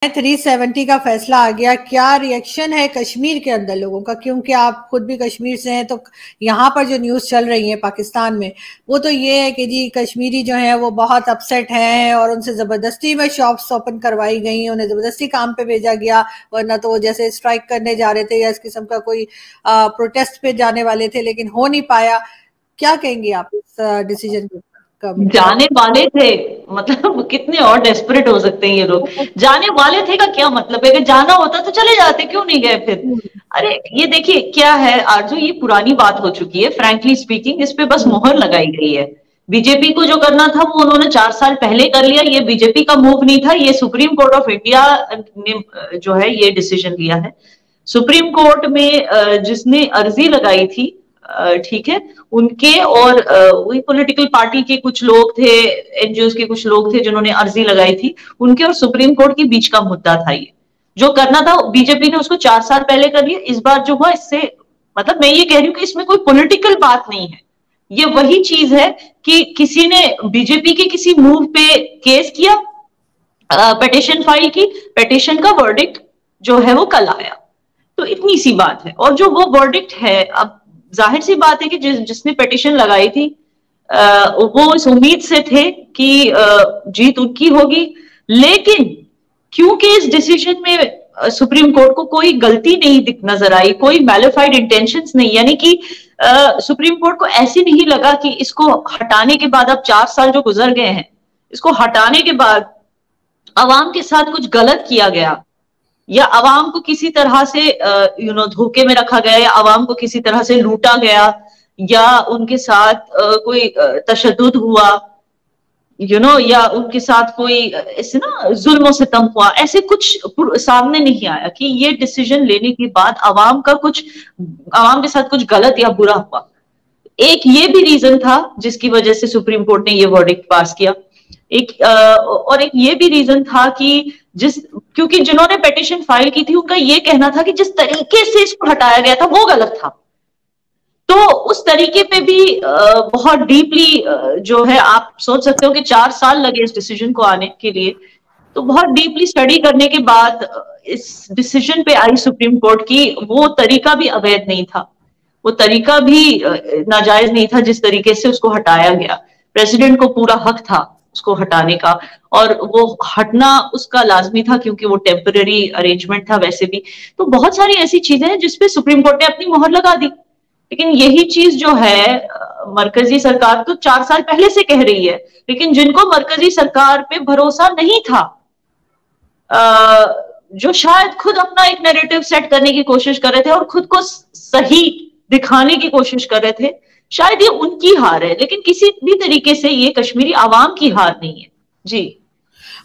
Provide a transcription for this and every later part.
370 का फैसला आ गया, क्या रिएक्शन है कश्मीर के अंदर लोगों का? क्योंकि आप खुद भी कश्मीर से हैं, तो यहाँ पर जो न्यूज़ चल रही है पाकिस्तान में, वो तो ये है कि जी कश्मीरी जो है वो बहुत अपसेट हैं और उनसे ज़बरदस्ती में शॉप्स ओपन करवाई गई, उन्हें ज़बरदस्ती काम पे भेजा गया, वरना तो वो जैसे स्ट्राइक करने जा रहे थे या इस किस्म का कोई प्रोटेस्ट पे जाने वाले थे, लेकिन हो नहीं पाया। क्या कहेंगे आप इस डिसीजन के ऊपर? जाने वाले थे, मतलब कितने और डेस्परेट हो सकते हैं ये लोग। जाने वाले थे का क्या मतलब है? अगर जाना होता तो चले जाते, क्यों नहीं गए फिर? अरे ये देखिए क्या है आरजू, ये पुरानी बात हो चुकी है फ्रैंकली स्पीकिंग। इस पे बस मोहर लगाई गई है। बीजेपी को जो करना था वो उन्होंने 4 साल पहले कर लिया। ये बीजेपी का मूव नहीं था, ये सुप्रीम कोर्ट ऑफ इंडिया ने जो है ये डिसीजन लिया है। सुप्रीम कोर्ट में जिसने अर्जी लगाई थी, ठीक है, उनके और वही पॉलिटिकल पार्टी के कुछ लोग थे, एनजीओ के कुछ लोग थे जिन्होंने अर्जी लगाई थी, उनके और सुप्रीम कोर्ट के बीच का मुद्दा था। ये जो करना था बीजेपी ने उसको 4 साल पहले कर लिया। इस बार जो हुआ इससे मतलब मैं ये कह रही हूँ कि इसमें कोई पॉलिटिकल बात नहीं है। ये वही चीज है कि किसी ने बीजेपी के किसी मूव पे केस किया, पिटीशन फाइल की, पिटीशन का वर्डिक्ट जो है वो कल आया। तो इतनी सी बात है। और जो वो वर्डिक्ट है, अब जाहिर सी बात है कि जिसने पिटीशन लगाई थी वो इस उम्मीद से थे कि जीत उनकी होगी। लेकिन क्योंकि इस डिसीजन में सुप्रीम कोर्ट को कोई गलती नहीं नजर आई, कोई मैलिफाइड इंटेंशंस नहीं, यानी कि सुप्रीम कोर्ट को ऐसी नहीं लगा कि इसको हटाने के बाद, अब 4 साल जो गुजर गए हैं, इसको हटाने के बाद अवाम के साथ कुछ गलत किया गया या अवाम को किसी तरह से धोखे में रखा गया या अवाम को किसी तरह से लूटा गया या उनके साथ कोई तशद्दुद हुआ, या उनके साथ कोई ऐसे ना जुल्म सितम हुआ, ऐसे कुछ सामने नहीं आया कि ये डिसीजन लेने के बाद अवाम के साथ कुछ गलत या बुरा हुआ। एक ये भी रीजन था जिसकी वजह से सुप्रीम कोर्ट ने ये वर्डिक्ट पास किया। और एक ये भी रीजन था कि क्योंकि जिन्होंने पिटीशन फाइल की थी उनका ये कहना था कि जिस तरीके से इसको हटाया गया था वो गलत था। तो उस तरीके पे भी बहुत डीपली जो है, आप सोच सकते हो कि 4 साल लगे इस डिसीजन को आने के लिए। तो बहुत डीपली स्टडी करने के बाद इस डिसीजन पे आई सुप्रीम कोर्ट की वो तरीका भी अवैध नहीं था, वो तरीका भी नाजायज नहीं था जिस तरीके से उसको हटाया गया। प्रेसिडेंट को पूरा हक था उसको हटाने का, और वो हटना उसका लाजमी था क्योंकि वो टेम्पररी अरेंजमेंट था वैसे भी। तो बहुत सारी ऐसी चीजें हैं जिसपे सुप्रीम कोर्ट ने अपनी मोहर लगा दी। लेकिन यही चीज जो है मरकजी सरकार तो 4 साल पहले से कह रही है, लेकिन जिनको मरकजी सरकार पे भरोसा नहीं था, जो शायद खुद अपना एक नैरेटिव सेट करने की कोशिश कर रहे थे और खुद को सही दिखाने की कोशिश कर रहे थे, शायद ये उनकी हार है, लेकिन किसी भी तरीके से ये कश्मीरी आवाम की हार नहीं है जी।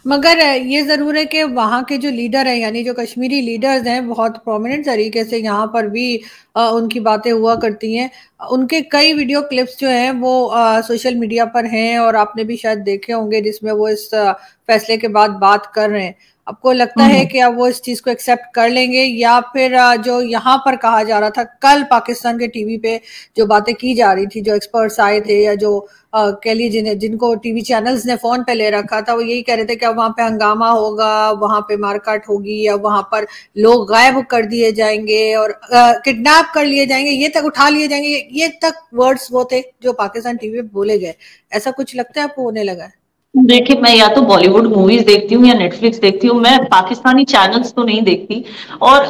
मगर ये जरूर है कि वहाँ के जो लीडर हैं, यानी जो कश्मीरी लीडर्स हैं, बहुत प्रोमिनेंट तरीके से यहाँ पर भी उनकी बातें हुआ करती हैं। उनके कई वीडियो क्लिप्स जो हैं वो सोशल मीडिया पर हैं और आपने भी शायद देखे होंगे, जिसमें वो इस फैसले के बाद बात कर रहे हैं। आपको लगता है कि अब वो इस चीज को एक्सेप्ट कर लेंगे, या फिर जो यहाँ पर कहा जा रहा था कल पाकिस्तान के टीवी पे जो बातें की जा रही थी, जो एक्सपर्ट्स आए थे या जो कह लीजिए जिनको टीवी चैनल्स ने फोन पे ले रखा था, वो यही कह रहे थे कि अब वहां पे हंगामा होगा, वहां पे मारकाट होगी, या वहां पर लोग गायब कर दिए जाएंगे और किडनैप कर लिए जाएंगे, ये तक उठा लिए जाएंगे, ये तक वर्ड्स वो थे जो पाकिस्तान टीवी पे बोले गए। ऐसा कुछ लगता है आपको होने लगा है? देखिए, मैं या तो बॉलीवुड मूवीज देखती हूँ या नेटफ्लिक्स देखती हूँ, मैं पाकिस्तानी चैनल्स तो नहीं देखती। और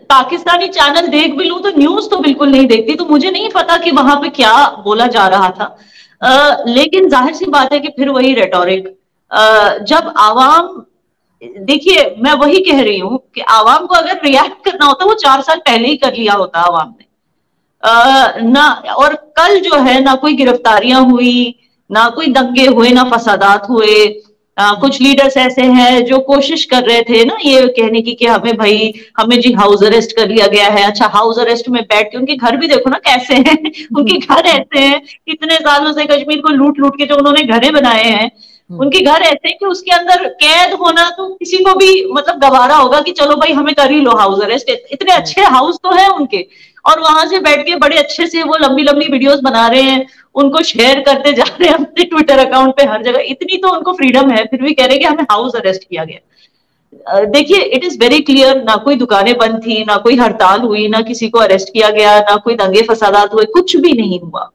पाकिस्तानी चैनल देख भी लूं तो न्यूज तो बिल्कुल नहीं देखती, तो मुझे नहीं पता कि वहां पे क्या बोला जा रहा था। लेकिन जाहिर सी बात है कि फिर वही रेटोरिक, जब आवाम, देखिए मैं वही कह रही हूँ कि आवाम को अगर रिएक्ट करना होता वो 4 साल पहले ही कर लिया होता आवाम ने। ना, और कल जो है ना कोई गिरफ्तारियां हुई, ना कोई दंगे हुए, ना फसादात हुए। कुछ लीडर्स ऐसे हैं जो कोशिश कर रहे थे ना ये कहने की कि हमें जी हाउस अरेस्ट कर लिया गया है। अच्छा, हाउस अरेस्ट में बैठ के उनके घर भी देखो ना कैसे हैं। उनके घर ऐसे हैं, इतने सालों से कश्मीर को लूट लूट के जो उन्होंने घरे बनाए हैं, उनके घर ऐसे हैं कि उसके अंदर कैद होना तो किसी को भी मतलब गवारा होगा कि चलो भाई हमें कर ही लो हाउस अरेस्ट। इतने अच्छे हाउस तो है उनके, और वहां से बैठ के बड़े अच्छे से वो लंबी लंबी वीडियोस बना रहे हैं, उनको शेयर करते जा रहे हैं अपने ट्विटर अकाउंट पे हर जगह। इतनी तो उनको फ्रीडम है, फिर भी कह रहे हैं कि हमें हाउस अरेस्ट किया गया। देखिए इट इज वेरी क्लियर, ना कोई दुकानें बंद थी, ना कोई हड़ताल हुई, ना किसी को अरेस्ट किया गया, ना कोई दंगे फसादात हुए, कुछ भी नहीं हुआ।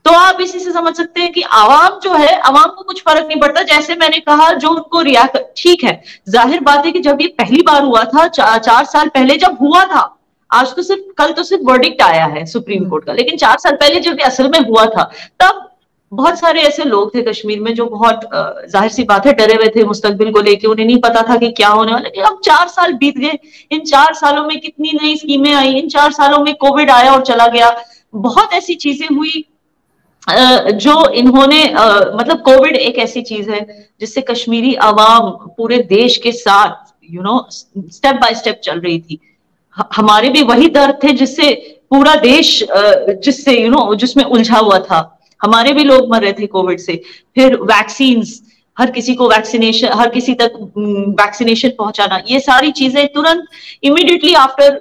तो आप इसी से समझ सकते हैं कि आवाम जो है, आवाम को कुछ फर्क नहीं पड़ता। जैसे मैंने कहा, जो उनको रिएक्ट, ठीक है, जाहिर बात है कि जब ये पहली बार हुआ था, 4 साल पहले जब हुआ था, आज तो सिर्फ कल तो सिर्फ वर्डिक्ट आया है सुप्रीम कोर्ट का, लेकिन 4 साल पहले जब ये असल में हुआ था, तब बहुत सारे ऐसे लोग थे कश्मीर में जो बहुत जाहिर सी बात है डरे हुए थे मुस्तकबिल को लेके, उन्हें नहीं पता था कि क्या होने वाला। लेकिन अब 4 साल बीत गए, इन 4 सालों में कितनी नई स्कीमें आई, इन 4 सालों में कोविड आया और चला गया, बहुत ऐसी चीजें हुई जो इन्होंने मतलब कोविड एक ऐसी चीज है जिससे कश्मीरी आवाम पूरे देश के साथ स्टेप बाय स्टेप चल रही थी। हमारे भी वही दर्द थे जिससे पूरा देश जिससे जिसमें उलझा हुआ था। हमारे भी लोग मर रहे थे कोविड से। फिर वैक्सीन, हर किसी को वैक्सीनेशन, हर किसी तक वैक्सीनेशन पहुंचाना, ये सारी चीजें तुरंत इमीडिएटली आफ्टर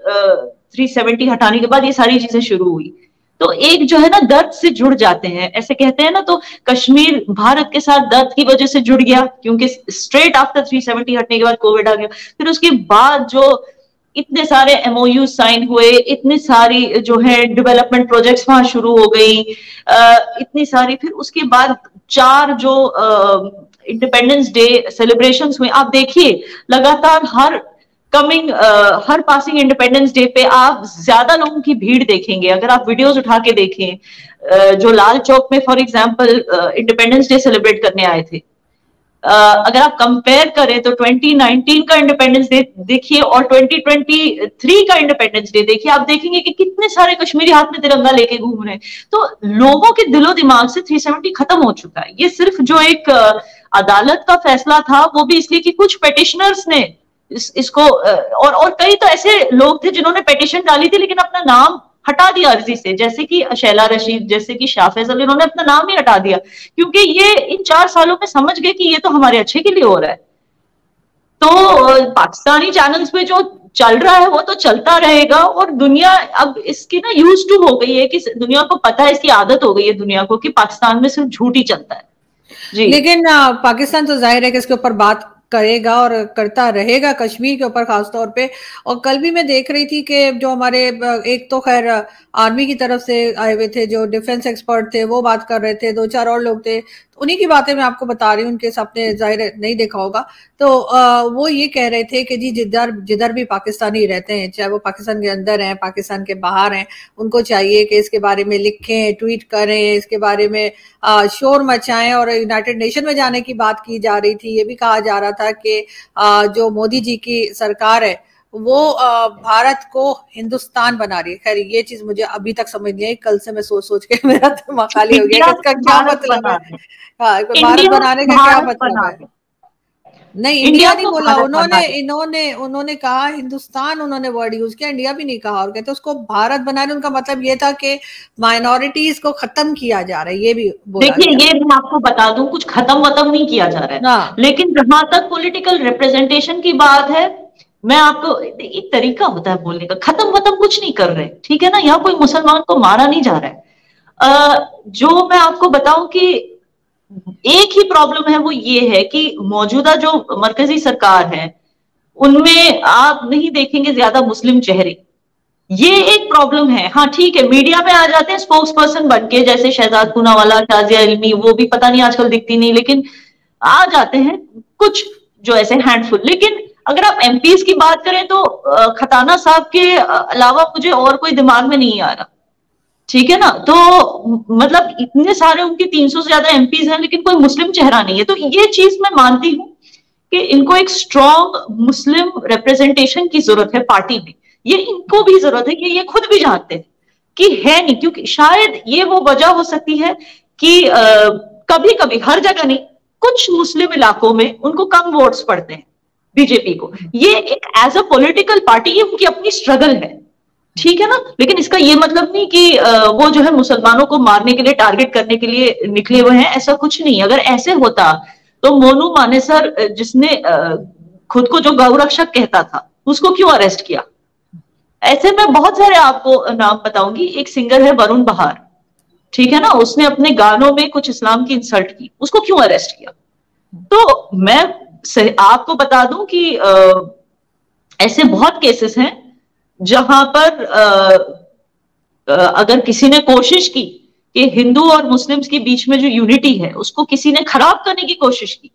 370 हटाने के बाद ये सारी चीजें शुरू हुई। तो एक जो है ना, दर्द से जुड़ जाते हैं, ऐसे कहते हैं ना, तो कश्मीर भारत के साथ दर्द की वजह से जुड़ गया, क्योंकि स्ट्रेट आफ्टर 370 हटने के बाद कोविड आ गया। फिर उसके बाद जो इतने सारे MOU साइन हुए, इतनी सारी जो है डेवलपमेंट प्रोजेक्ट्स वहां शुरू हो गई, इतनी सारी, फिर उसके बाद 4 जो इंडिपेंडेंस डे सेलिब्रेशंस हुए। आप देखिए लगातार हर पासिंग इंडिपेंडेंस डे पे आप ज्यादा लोगों की भीड़ देखेंगे। अगर आप वीडियोस उठा के देखें, जो लाल चौक में for example independence day celebrate करने आए थे, अगर आप कंपेयर करें तो 2019 का इंडिपेंडेंस डे देखिए और 2023 का इंडिपेंडेंस डे देखिए, आप देखेंगे कि कितने सारे कश्मीरी हाथ में तिरंगा लेके घूम रहे हैं। तो लोगों के दिलो दिमाग से 370 खत्म हो चुका है। ये सिर्फ जो एक अदालत का फैसला था, वो भी इसलिए कि कुछ पेटिशनर्स ने इसको और कई तो ऐसे लोग थे जिन्होंने पेटिशन डाली थी लेकिन अपना नाम हटा दिया अर्जी से, जैसे कि शैला रशीद, जैसे कि शाह फैसल, इन्होंने अपना नाम ही हटा दिया, क्योंकि ये इन 4 सालों में समझ गए कि ये तो हमारे अच्छे के लिए हो रहा है। तो पाकिस्तानी चैनल्स पे जो चल रहा है वो तो चलता रहेगा, और दुनिया अब इसकी ना यूज टू हो गई है, कि दुनिया को पता है, इसकी आदत हो गई है दुनिया को कि पाकिस्तान में सिर्फ झूठ ही चलता है जी। लेकिन पाकिस्तान तो जाहिर है कि इसके ऊपर बात करेगा और करता रहेगा, कश्मीर के ऊपर खास तौर पे। और कल भी मैं देख रही थी कि जो हमारे एक तो खैर आर्मी की तरफ से आए हुए थे, जो डिफेंस एक्सपर्ट थे, वो बात कर रहे थे, 2-4 और लोग थे, तो उन्हीं की बातें मैं आपको बता रही हूँ, उनके आपने जाहिर नहीं देखा होगा। तो वो ये कह रहे थे कि जी जिधर भी पाकिस्तानी रहते हैं, चाहे वो पाकिस्तान के अंदर हैं, पाकिस्तान के बाहर हैं, उनको चाहिए कि इसके बारे में लिखें, ट्वीट करें, इसके बारे में शोर मचाएं। और यूनाइटेड नेशन में जाने की बात की जा रही थी। ये भी कहा जा रहा था कि जो मोदी जी की सरकार है वो भारत को हिंदुस्तान बना रही है। खैर ये चीज मुझे अभी तक समझ नहीं आई, कल से मैं सोच के मेरा दिमाग खाली हो गया कि इसका क्या मतलब है। हाँ, भारत बनाने का क्या मतलब है? नहीं, इंडिया नहीं बोला उन्होंने कहा हिंदुस्तान, उन्होंने वर्ड यूज किया, इंडिया भी नहीं कहा। और कहते उसको भारत बनाने, उनका मतलब ये था कि माइनॉरिटीज को खत्म किया जा रहा है, ये भी बोला। देखिए ये मैं आपको बता दूं, कुछ खत्म नहीं किया जा रहा है, लेकिन जहां तक पॉलिटिकल रिप्रेजेंटेशन की बात है, मैं आपको, एक तरीका होता है बोलने का, खत्म कुछ नहीं कर रहे, ठीक है ना। यहाँ कोई मुसलमान को मारा नहीं जा रहा है। जो मैं आपको बताऊं कि एक ही प्रॉब्लम है, वो ये है कि मौजूदा जो मरकजी सरकार है उनमें आप नहीं देखेंगे ज्यादा मुस्लिम चेहरे। ये एक प्रॉब्लम है। हाँ ठीक है, मीडिया में आ जाते हैं स्पोक्स पर्सन बन के, जैसे शहजाद पूनावाला, शाजिया इल्मी, वो भी पता नहीं आजकल दिखती नहीं, लेकिन आ जाते हैं कुछ जो ऐसे हैंडफुल। लेकिन अगर आप MPs की बात करें तो खताना साहब के अलावा मुझे और कोई दिमाग में नहीं आ रहा, ठीक है ना। तो मतलब इतने सारे उनके 300 से ज्यादा MPs हैं, लेकिन कोई मुस्लिम चेहरा नहीं है। तो ये चीज मैं मानती हूँ कि इनको एक स्ट्रॉन्ग मुस्लिम रिप्रेजेंटेशन की जरूरत है पार्टी में। ये इनको भी जरूरत है कि ये खुद भी जानते हैं कि है नहीं, क्योंकि शायद ये वो वजह हो सकती है कि कभी कभी, हर जगह नहीं, कुछ मुस्लिम इलाकों में उनको कम वोट्स पड़ते हैं बीजेपी को। ये एक एज अ पॉलिटिकल पार्टी ये उनकी अपनी स्ट्रगल है, ठीक है ना। लेकिन इसका ये मतलब नहीं कि वो जो है मुसलमानों को मारने के लिए, टारगेट करने के लिए निकले हुए हैं, ऐसा कुछ नहीं। अगर ऐसे होता तो मोनू मानेसर, जिसने खुद को जो गौरक्षक कहता था, उसको क्यों अरेस्ट किया? ऐसे में बहुत सारे आपको नाम बताऊंगी। एक सिंगर है वरुण बहार, ठीक है ना, उसने अपने गानों में कुछ इस्लाम की इंसल्ट की, उसको क्यों अरेस्ट किया? तो मैं आपको बता दूं कि ऐसे बहुत केसेस हैं जहां पर अगर किसी ने कोशिश की कि हिंदू और मुस्लिम्स के बीच में जो यूनिटी है उसको किसी ने खराब करने की कोशिश की,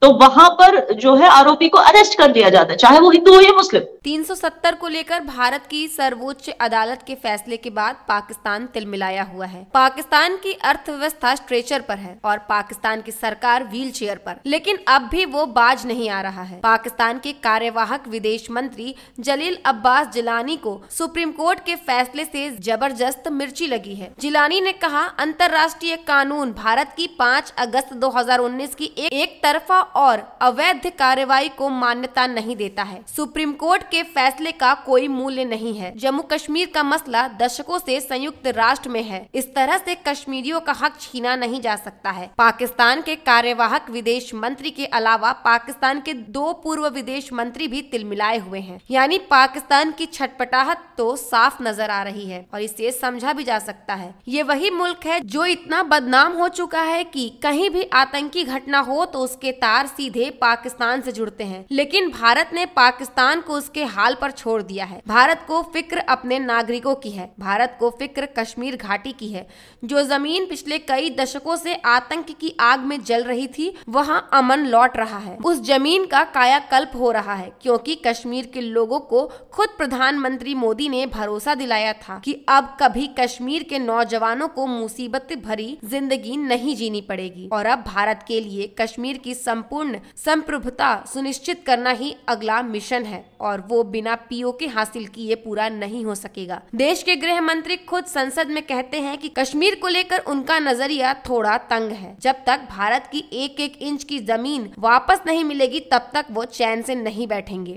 तो वहां पर जो है आरोपी को अरेस्ट कर लिया जाता है, चाहे वो हिंदू हो या मुस्लिम। 370 को लेकर भारत की सर्वोच्च अदालत के फैसले के बाद पाकिस्तान तिलमिलाया हुआ है। पाकिस्तान की अर्थव्यवस्था स्ट्रेचर पर है और पाकिस्तान की सरकार व्हील चेयर पर, लेकिन अब भी वो बाज नहीं आ रहा है। पाकिस्तान के कार्यवाहक विदेश मंत्री जलील अब्बास जिलानी को सुप्रीम कोर्ट के फैसले से जबरदस्त मिर्ची लगी है। जिलानी ने कहा, अंतर्राष्ट्रीय कानून भारत की 5 अगस्त 2019 की एक तरफा और अवैध कार्रवाई को मान्यता नहीं देता है। सुप्रीम कोर्ट के फैसले का कोई मूल्य नहीं है। जम्मू कश्मीर का मसला दशकों से संयुक्त राष्ट्र में है। इस तरह से कश्मीरियों का हक छीना नहीं जा सकता है। पाकिस्तान के कार्यवाहक विदेश मंत्री के अलावा पाकिस्तान के 2 पूर्व विदेश मंत्री भी तिलमिलाए हुए हैं। यानी पाकिस्तान की छटपटाहट तो साफ नजर आ रही है और इसे समझा भी जा सकता है। ये वही मुल्क है जो इतना बदनाम हो चुका है कि कहीं भी आतंकी घटना हो तो उसके तार सीधे पाकिस्तान से जुड़ते हैं, लेकिन भारत ने पाकिस्तान को उसके हाल पर छोड़ दिया है। भारत को फिक्र अपने नागरिकों की है। भारत को फिक्र कश्मीर घाटी की है। जो जमीन पिछले कई दशकों से आतंक की आग में जल रही थी, वहां अमन लौट रहा है। उस जमीन का कायाकल्प हो रहा है, क्योंकि कश्मीर के लोगों को खुद प्रधानमंत्री मोदी ने भरोसा दिलाया था कि अब कभी कश्मीर के नौजवानों को मुसीबत भरी जिंदगी नहीं जीनी पड़ेगी। और अब भारत के लिए कश्मीर की संपूर्ण संप्रभुता सुनिश्चित करना ही अगला मिशन है और वो बिना पीओके हासिल किए पूरा नहीं हो सकेगा। देश के गृह मंत्री खुद संसद में कहते हैं कि कश्मीर को लेकर उनका नजरिया थोड़ा तंग है। जब तक भारत की एक एक इंच की जमीन वापस नहीं मिलेगी, तब तक वो चैन से नहीं बैठेंगे।